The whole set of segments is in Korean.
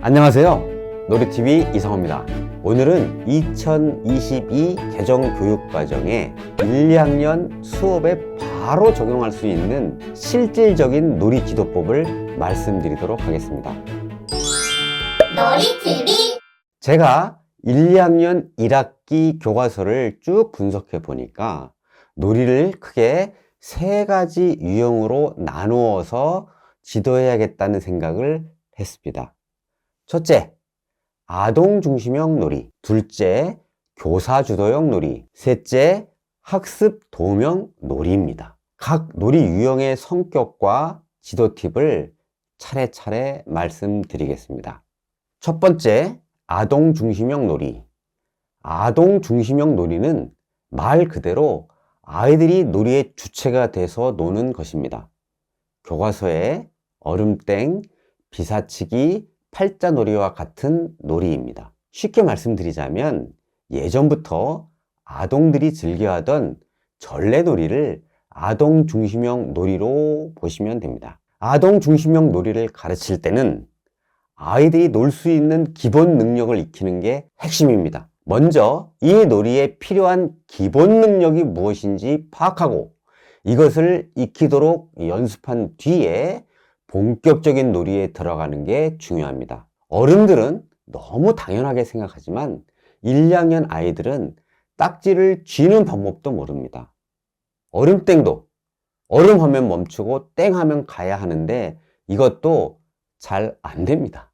안녕하세요. 놀이TV 이상호입니다. 오늘은 2022 개정교육과정에 1, 2학년 수업에 바로 적용할 수 있는 실질적인 놀이지도법을 말씀드리도록 하겠습니다. 놀이TV 제가 1, 2학년 1학기 교과서를 쭉 분석해 보니까 놀이를 크게 세 가지 유형으로 나누어서 지도해야겠다는 생각을 했습니다. 첫째, 아동 중심형 놀이. 둘째, 교사 주도형 놀이. 셋째, 학습 도움형 놀이입니다. 각 놀이 유형의 성격과 지도 팁을 차례차례 말씀드리겠습니다. 첫 번째, 아동 중심형 놀이. 아동 중심형 놀이는 말 그대로 아이들이 놀이의 주체가 돼서 노는 것입니다. 교과서에 얼음땡, 비사치기, 팔자놀이와 같은 놀이입니다. 쉽게 말씀드리자면 예전부터 아동들이 즐겨하던 전래놀이를 아동 중심형 놀이로 보시면 됩니다. 아동 중심형 놀이를 가르칠 때는 아이들이 놀 수 있는 기본 능력을 익히는 게 핵심입니다. 먼저 이 놀이에 필요한 기본 능력이 무엇인지 파악하고 이것을 익히도록 연습한 뒤에 본격적인 놀이에 들어가는 게 중요합니다. 어른들은 너무 당연하게 생각하지만 1, 2학년 아이들은 딱지를 쥐는 방법도 모릅니다. 얼음땡도 얼음하면 멈추고 땡하면 가야 하는데 이것도 잘 안 됩니다.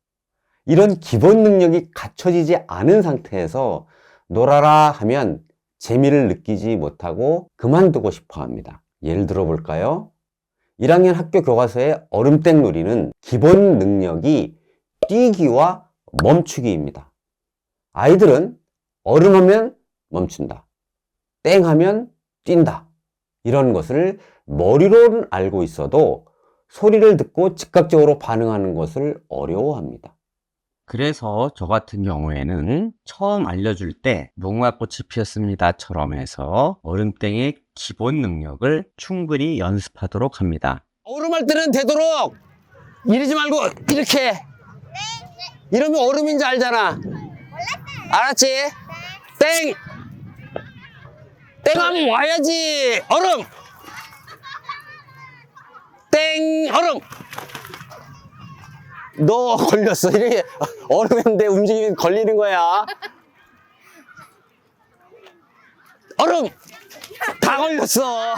이런 기본 능력이 갖춰지지 않은 상태에서 놀아라 하면 재미를 느끼지 못하고 그만두고 싶어 합니다. 예를 들어 볼까요? 1학년 학교 교과서의 얼음땡 놀이는 기본 능력이 뛰기와 멈추기입니다. 아이들은 얼음하면 멈춘다, 땡하면 뛴다, 이런 것을 머리로는 알고 있어도 소리를 듣고 즉각적으로 반응하는 것을 어려워합니다. 그래서 저 같은 경우에는 처음 알려줄 때 무궁화꽃이 피었습니다처럼 해서 얼음땡의 기본 능력을 충분히 연습하도록 합니다. 얼음할 때는 되도록 이러지 말고 이렇게. 이러면 얼음인지 알잖아. 알았지? 땡! 땡하면 와야지. 얼음! 땡! 얼음! 너 걸렸어. 이렇게 얼음인데 움직이면 걸리는 거야. 얼음! 다 걸렸어.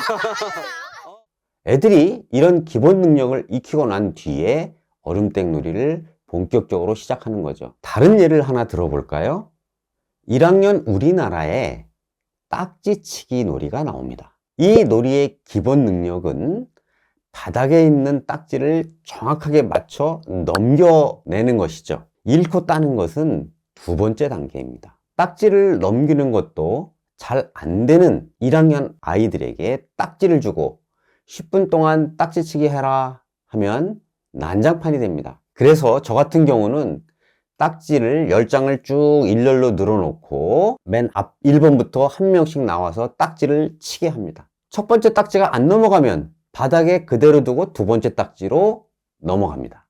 애들이 이런 기본 능력을 익히고 난 뒤에 얼음땡 놀이를 본격적으로 시작하는 거죠. 다른 예를 하나 들어볼까요? 1학년 우리나라에 딱지치기 놀이가 나옵니다. 이 놀이의 기본 능력은 바닥에 있는 딱지를 정확하게 맞춰 넘겨내는 것이죠. 잃고 따는 것은 두 번째 단계입니다. 딱지를 넘기는 것도 잘 안 되는 1학년 아이들에게 딱지를 주고 10분 동안 딱지치기 해라 하면 난장판이 됩니다. 그래서 저 같은 경우는 딱지를 10장을 쭉 일렬로 늘어놓고 맨 앞 1번부터 한 명씩 나와서 딱지를 치게 합니다. 첫 번째 딱지가 안 넘어가면 바닥에 그대로 두고 두 번째 딱지로 넘어갑니다.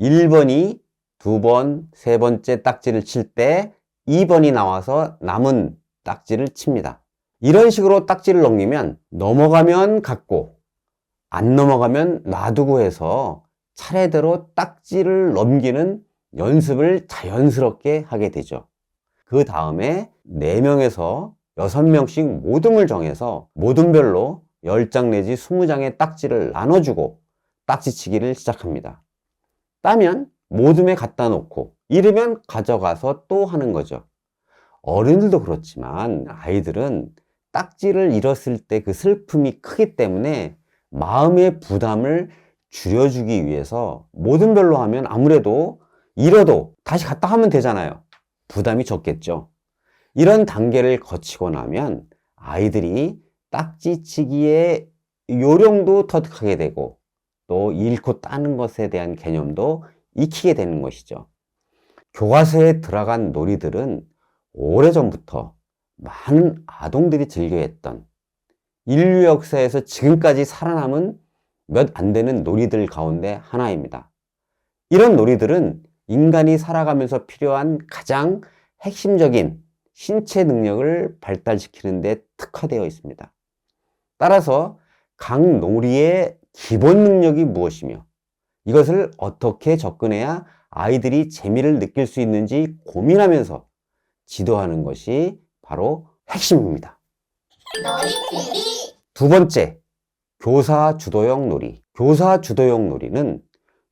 1번이 두 번, 세 번째 딱지를 칠 때 2번이 나와서 남은 딱지를 칩니다. 이런 식으로 딱지를 넘기면 넘어가면 갖고 안 넘어가면 놔두고 해서 차례대로 딱지를 넘기는 연습을 자연스럽게 하게 되죠. 그 다음에 4명에서 6명씩 모둠을 정해서 모둠별로 10장 내지 20장의 딱지를 나눠주고 딱지치기를 시작합니다. 따면 모둠에 갖다 놓고 잃으면 가져가서 또 하는 거죠. 어른들도 그렇지만 아이들은 딱지를 잃었을 때 그 슬픔이 크기 때문에 마음의 부담을 줄여주기 위해서 모둠별로 하면 아무래도 잃어도 다시 갖다 하면 되잖아요. 부담이 적겠죠. 이런 단계를 거치고 나면 아이들이 딱지치기의 요령도 터득하게 되고 또 잃고 따는 것에 대한 개념도 익히게 되는 것이죠. 교과서에 들어간 놀이들은 오래전부터 많은 아동들이 즐겨했던 인류 역사에서 지금까지 살아남은 몇 안 되는 놀이들 가운데 하나입니다. 이런 놀이들은 인간이 살아가면서 필요한 가장 핵심적인 신체 능력을 발달시키는 데 특화되어 있습니다. 따라서 각 놀이의 기본 능력이 무엇이며 이것을 어떻게 접근해야 아이들이 재미를 느낄 수 있는지 고민하면서 지도하는 것이 바로 핵심입니다. 두 번째, 교사 주도형 놀이. 교사 주도형 놀이는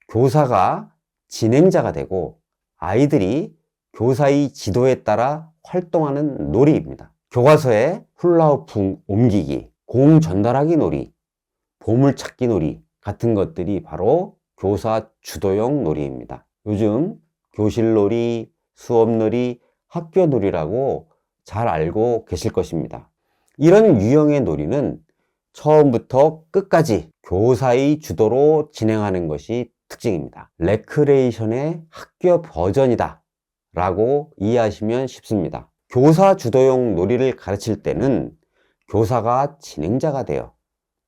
교사가 진행자가 되고 아이들이 교사의 지도에 따라 활동하는 놀이입니다. 교과서에 훌라후프 옮기기, 공 전달하기 놀이, 보물찾기 놀이 같은 것들이 바로 교사 주도형 놀이입니다. 요즘 교실놀이, 수업놀이, 학교놀이라고 잘 알고 계실 것입니다. 이런 유형의 놀이는 처음부터 끝까지 교사의 주도로 진행하는 것이 특징입니다. 레크레이션의 학교 버전이다 라고 이해하시면 쉽습니다. 교사 주도형 놀이를 가르칠 때는 교사가 진행자가 되어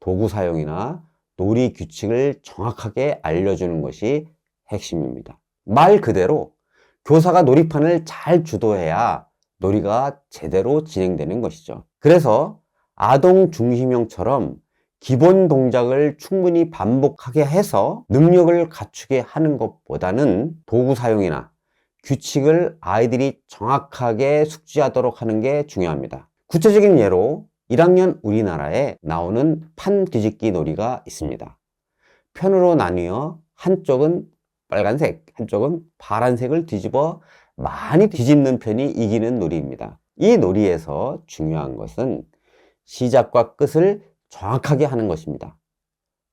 도구 사용이나 놀이 규칙을 정확하게 알려주는 것이 핵심입니다. 말 그대로 교사가 놀이판을 잘 주도해야 놀이가 제대로 진행되는 것이죠. 그래서 아동 중심형처럼 기본 동작을 충분히 반복하게 해서 능력을 갖추게 하는 것보다는 도구 사용이나 규칙을 아이들이 정확하게 숙지하도록 하는 게 중요합니다. 구체적인 예로 1학년 우리나라에 나오는 판 뒤집기 놀이가 있습니다. 편으로 나뉘어 한쪽은 빨간색, 한쪽은 파란색을 뒤집어 많이 뒤집는 편이 이기는 놀이입니다. 이 놀이에서 중요한 것은 시작과 끝을 정확하게 하는 것입니다.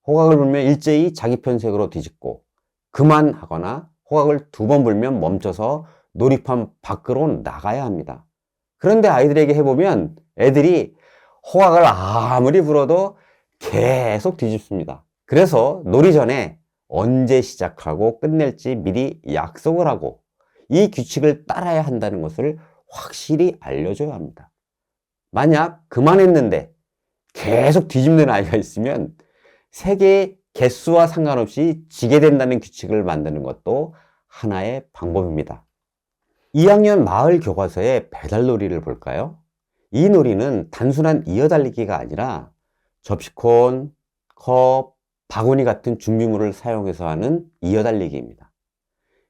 호각을 불면 일제히 자기 편색으로 뒤집고 그만하거나 호각을 2번 불면 멈춰서 놀이판 밖으로 나가야 합니다. 그런데 아이들에게 해보면 애들이 호각을 아무리 불어도 계속 뒤집습니다. 그래서 놀이 전에 언제 시작하고 끝낼지 미리 약속을 하고 이 규칙을 따라야 한다는 것을 확실히 알려줘야 합니다. 만약 그만했는데 계속 뒤집는 아이가 있으면 세개의 개수와 상관없이 지게 된다는 규칙을 만드는 것도 하나의 방법입니다. 2학년 마을 교과서의 배달놀이를 볼까요? 이 놀이는 단순한 이어달리기가 아니라 접시콘, 컵, 바구니 같은 준비물을 사용해서 하는 이어달리기입니다.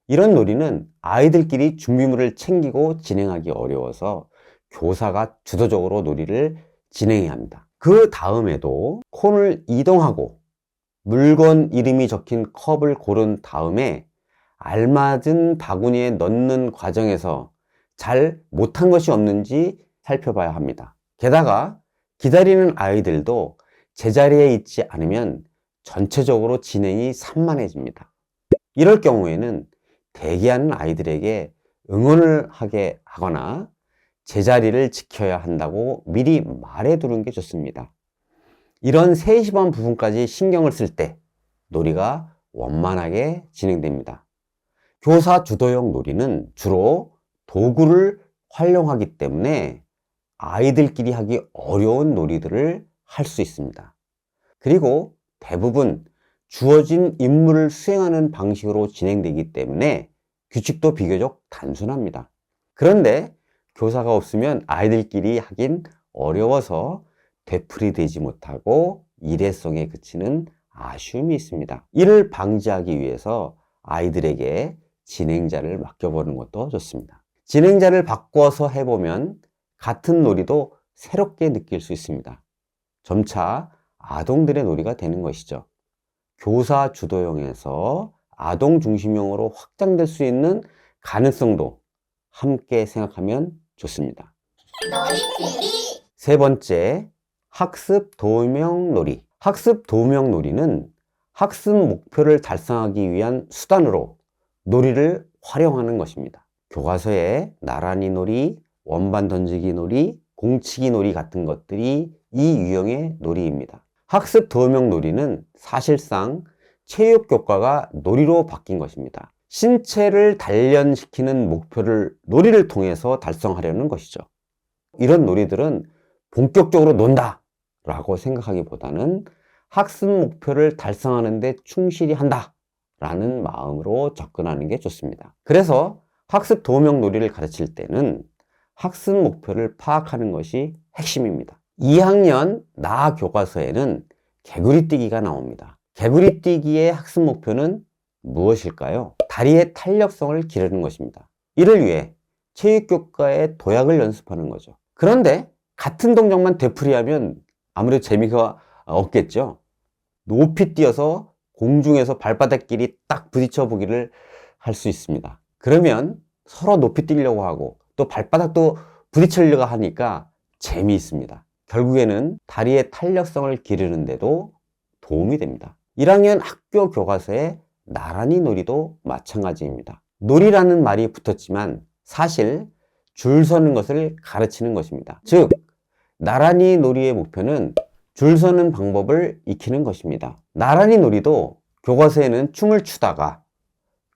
이런 놀이는 아이들끼리 준비물을 챙기고 진행하기 어려워서 교사가 주도적으로 놀이를 진행해야 합니다. 그 다음에도 콘을 이동하고 물건 이름이 적힌 컵을 고른 다음에 알맞은 바구니에 넣는 과정에서 잘 못한 것이 없는지 살펴봐야 합니다. 게다가 기다리는 아이들도 제자리에 있지 않으면 전체적으로 진행이 산만해집니다. 이럴 경우에는 대기하는 아이들에게 응원을 하게 하거나 제자리를 지켜야 한다고 미리 말해두는 게 좋습니다. 이런 세심한 부분까지 신경을 쓸 때 놀이가 원만하게 진행됩니다. 교사 주도형 놀이는 주로 도구를 활용하기 때문에 아이들끼리 하기 어려운 놀이들을 할 수 있습니다. 그리고 대부분 주어진 임무를 수행하는 방식으로 진행되기 때문에 규칙도 비교적 단순합니다. 그런데 교사가 없으면 아이들끼리 하긴 어려워서 되풀이되지 못하고 일회성에 그치는 아쉬움이 있습니다. 이를 방지하기 위해서 아이들에게 진행자를 맡겨보는 것도 좋습니다. 진행자를 바꿔서 해보면 같은 놀이도 새롭게 느낄 수 있습니다. 점차 아동들의 놀이가 되는 것이죠. 교사 주도형에서 아동 중심형으로 확장될 수 있는 가능성도 함께 생각하면 좋습니다. 세 번째, 학습 도움형 놀이. 학습 도움형 놀이는 학습 목표를 달성하기 위한 수단으로 놀이를 활용하는 것입니다. 교과서에 나란히 놀이, 원반 던지기 놀이, 공치기 놀이 같은 것들이 이 유형의 놀이입니다. 학습 도움형 놀이는 사실상 체육 교과가 놀이로 바뀐 것입니다. 신체를 단련시키는 목표를 놀이를 통해서 달성하려는 것이죠. 이런 놀이들은 본격적으로 논다 라고 생각하기보다는 학습 목표를 달성하는 데 충실히 한다 라는 마음으로 접근하는 게 좋습니다. 그래서 학습 도우명 놀이를 가르칠 때는 학습 목표를 파악하는 것이 핵심입니다. 2학년 나 교과서에는 개구리뛰기가 나옵니다. 개구리뛰기의 학습 목표는 무엇일까요? 다리의 탄력성을 기르는 것입니다. 이를 위해 체육교과의 도약을 연습하는 거죠. 그런데 같은 동작만 되풀이하면 아무래도 재미가 없겠죠. 높이 뛰어서 공중에서 발바닥끼리 딱 부딪혀 보기를 할 수 있습니다. 그러면 서로 높이 뛰려고 하고 또 발바닥도 부딪히려고 하니까 재미있습니다. 결국에는 다리의 탄력성을 기르는데도 도움이 됩니다. 1학년 학교 교과서의 나란히 놀이도 마찬가지입니다. 놀이라는 말이 붙었지만 사실 줄 서는 것을 가르치는 것입니다. 즉, 나란히 놀이의 목표는 줄 서는 방법을 익히는 것입니다. 나란히 놀이도 교과서에는 춤을 추다가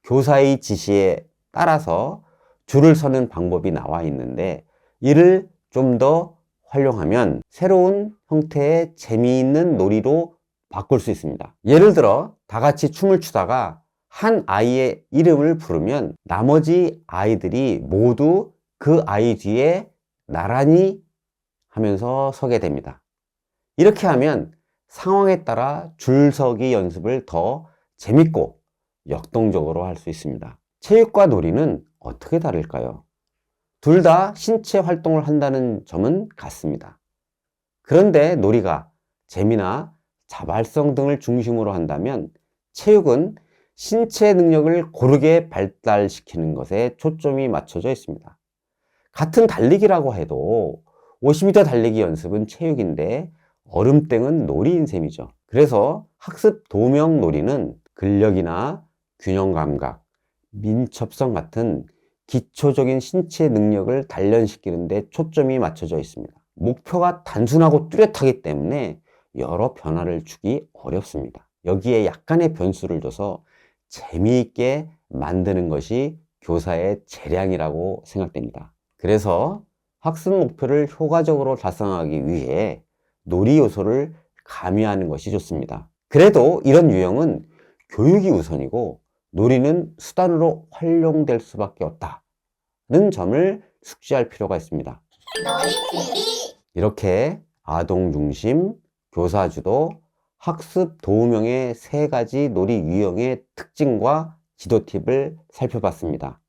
교사의 지시에 따라서 줄을 서는 방법이 나와 있는데 이를 좀 더 활용하면 새로운 형태의 재미있는 놀이로 바꿀 수 있습니다. 예를 들어 다 같이 춤을 추다가 한 아이의 이름을 부르면 나머지 아이들이 모두 그 아이 뒤에 나란히 하면서 서게 됩니다. 이렇게 하면 상황에 따라 줄서기 연습을 더 재밌고 역동적으로 할 수 있습니다. 체육과 놀이는 어떻게 다를까요? 둘 다 신체 활동을 한다는 점은 같습니다. 그런데 놀이가 재미나 자발성 등을 중심으로 한다면 체육은 신체 능력을 고르게 발달시키는 것에 초점이 맞춰져 있습니다. 같은 달리기라고 해도 50m 달리기 연습은 체육인데 얼음땡은 놀이인 셈이죠. 그래서 학습 도우명 놀이는 근력이나 균형 감각, 민첩성 같은 기초적인 신체 능력을 단련시키는 데 초점이 맞춰져 있습니다. 목표가 단순하고 뚜렷하기 때문에 여러 변화를 주기 어렵습니다. 여기에 약간의 변수를 줘서 재미있게 만드는 것이 교사의 재량이라고 생각됩니다. 그래서 학습 목표를 효과적으로 달성하기 위해 놀이 요소를 가미하는 것이 좋습니다. 그래도 이런 유형은 교육이 우선이고 놀이는 수단으로 활용될 수밖에 없다는 점을 숙지할 필요가 있습니다. 이렇게 아동 중심, 교사 주도, 학습 도우명의 세 가지 놀이 유형의 특징과 지도 팁을 살펴봤습니다.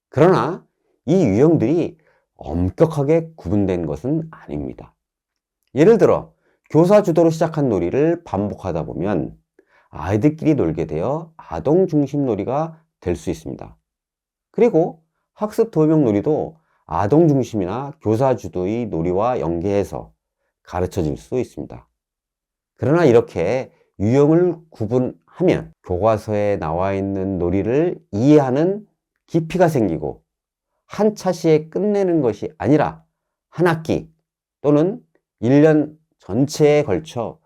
그러나 이 유형들이 엄격하게 구분된 것은 아닙니다. 예를 들어 교사 주도로 시작한 놀이를 반복하다 보면 아이들끼리 놀게 되어 아동 중심 놀이가 될 수 있습니다. 그리고 학습 도우명 놀이도 아동 중심이나 교사 주도의 놀이와 연계해서 가르쳐질 수 있습니다. 그러나 이렇게 유형을 구분하면 교과서에 나와 있는 놀이를 이해하는 깊이가 생기고 한 차시에 끝내는 것이 아니라 한 학기 또는 1년 전체에 걸쳐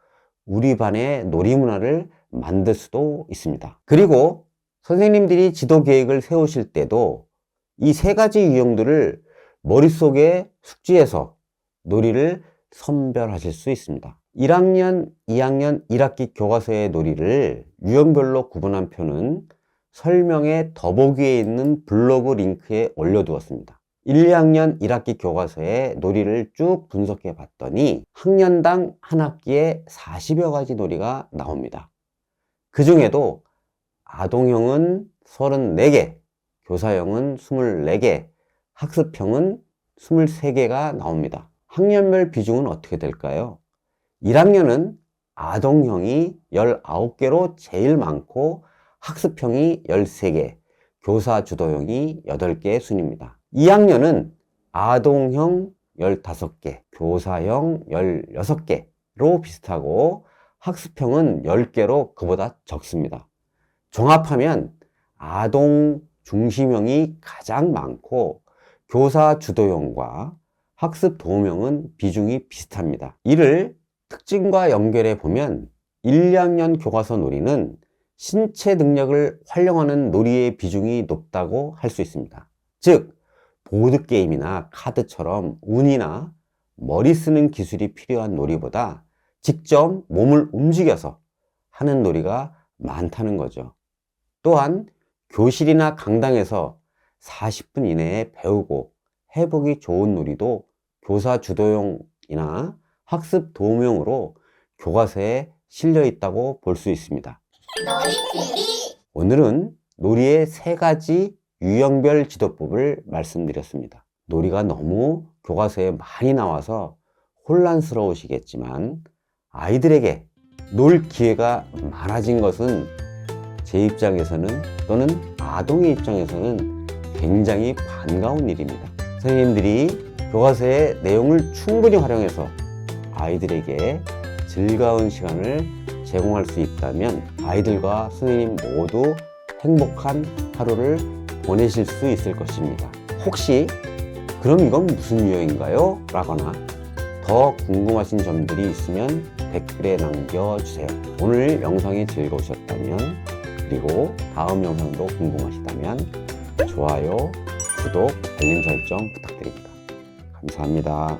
우리 반의 놀이 문화를 만들 수도 있습니다. 그리고 선생님들이 지도 계획을 세우실 때도 이 세 가지 유형들을 머릿속에 숙지해서 놀이를 선별하실 수 있습니다. 1학년, 2학년 1학기 교과서의 놀이를 유형별로 구분한 표는 설명의 더보기에 있는 블로그 링크에 올려두었습니다. 1, 2학년 1학기 교과서의 놀이를 쭉 분석해 봤더니 학년당 한 학기에 40여 가지 놀이가 나옵니다. 그 중에도 아동형은 34개, 교사형은 24개, 학습형은 23개가 나옵니다. 학년별 비중은 어떻게 될까요? 1학년은 아동형이 19개로 제일 많고 학습형이 13개, 교사 주도형이 8개의 순입니다. 2학년은 아동형 15개, 교사형 16개로 비슷하고 학습형은 10개로 그보다 적습니다. 종합하면 아동 중심형이 가장 많고 교사 주도형과 학습 도우명은 비중이 비슷합니다. 이를 특징과 연결해 보면 1, 2학년 교과서 놀이는 신체 능력을 활용하는 놀이의 비중이 높다고 할 수 있습니다. 즉, 보드게임이나 카드처럼 운이나 머리 쓰는 기술이 필요한 놀이보다 직접 몸을 움직여서 하는 놀이가 많다는 거죠. 또한 교실이나 강당에서 40분 이내에 배우고 해보기 좋은 놀이도 교사 주도용이나 학습 도움용으로 교과서에 실려 있다고 볼 수 있습니다. 오늘은 놀이의 3가지 유형별 지도법을 말씀드렸습니다. 놀이가 너무 교과서에 많이 나와서 혼란스러우시겠지만 아이들에게 놀 기회가 많아진 것은 제 입장에서는 또는 아동의 입장에서는 굉장히 반가운 일입니다. 선생님들이 교과서의 내용을 충분히 활용해서 아이들에게 즐거운 시간을 제공할 수 있다면 아이들과 선생님 모두 행복한 하루를 보내실 수 있을 것입니다. 혹시 그럼 이건 무슨 유형인가요? 라거나 더 궁금하신 점들이 있으면 댓글에 남겨주세요. 오늘 영상이 즐거우셨다면 그리고 다음 영상도 궁금하시다면 좋아요, 구독, 알림 설정 부탁드립니다. 감사합니다.